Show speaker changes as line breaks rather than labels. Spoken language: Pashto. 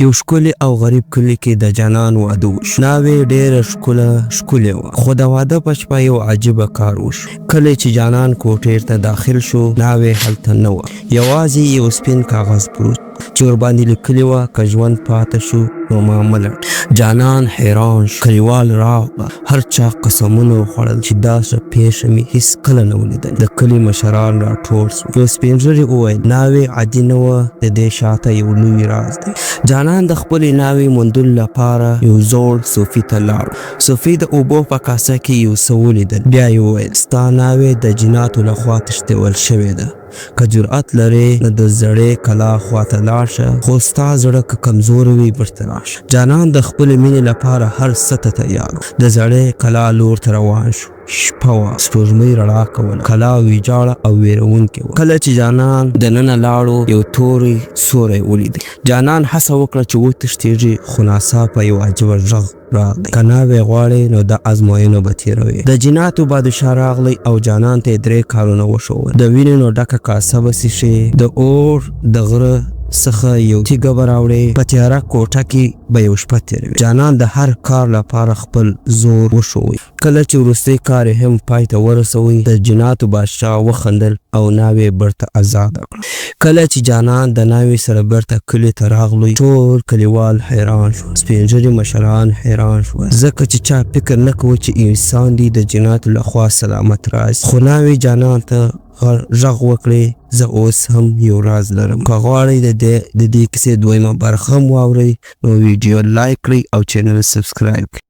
یو ښکلي او غریب کلي کې د جانان واده وشو. ناوې ډېره ښکلې وه، خو د واده په شپه یو عجیبه کار وشو. کله چې جانان کوټې ته داخل شو، ناوې هلته نه وه. یوازې یو سپین کاغذ پروت چې ورباندې لیکلي وه که ژوند پاته شو نو ما مه لټ. جانان حیران شو. کلیوال راغله، هر چا قسمونه وخوړل چې داسې پیښه مې هېڅ کله نه ولیدل. د کلي مشران راټول سول. یو سپین ږیري وویل ناوې عادي نه وه، د دې شاته یو لوی راز دی. جانان د خپلې ناوې موندلو لپاره یو زوړ صوفي ته لاړ. صوفي د اوبو په کاسه کې یو څه ولیدل. بیا یې وویل ستا ناوې د جناتو لخوا تښتول شوې ده. که جرأت لرې نو د زړې کلا خواته لاړ شه، خو ستا زړه که کمزوری وي بیرته راشه. جانان د خپلې مینې لپاره هر څه ته تیار و. د زړې کلا لور ته روان شو. شپه وه، سپوږمۍ رڼا کوله، کلا ویجاړه او ویرونکې وه. کله چې جانان دننه لاړو، یو توری سوری ولید. جانان هڅه وکړه چې وتښتېږي، خو ناڅاپه یو عجیبه غږ راغلی. که ناوې غواړې نو د ازموینو به تېروې. د جناتو بادشاه راغلی او جانان ته یې 3 کارونه وښول. د وینې نو ډکه کاسه به څښې، د اور د غره څخه یو تیږه به راوړې، په تیاره کوټه کې به یو شپه تېروي. جانان د هر کار لپاره خپل زور وښوی. کله چې وروستی کار یې هم پای ته ورسوی، د جناتو بادشاه وخندل او ناوې بیرته ازاده کړه. کله چې جانان د ناوې سره بیرته کلي ته راغلی، ټول کلیوال حیران شول. سپین ږیري مشران حیران شول، ځکه چې چا فکر نه کوه چې انسان دی د جناتو لخوا سلامت راشي. خو ناوې جانان ته غږ وکړي زه اوس هم یو راز لرم. که غواړئ د دې کیسې دویمه برخه هم واورئ نو ویډیو لایک کړئ او چینل سبسکرایب کړئ.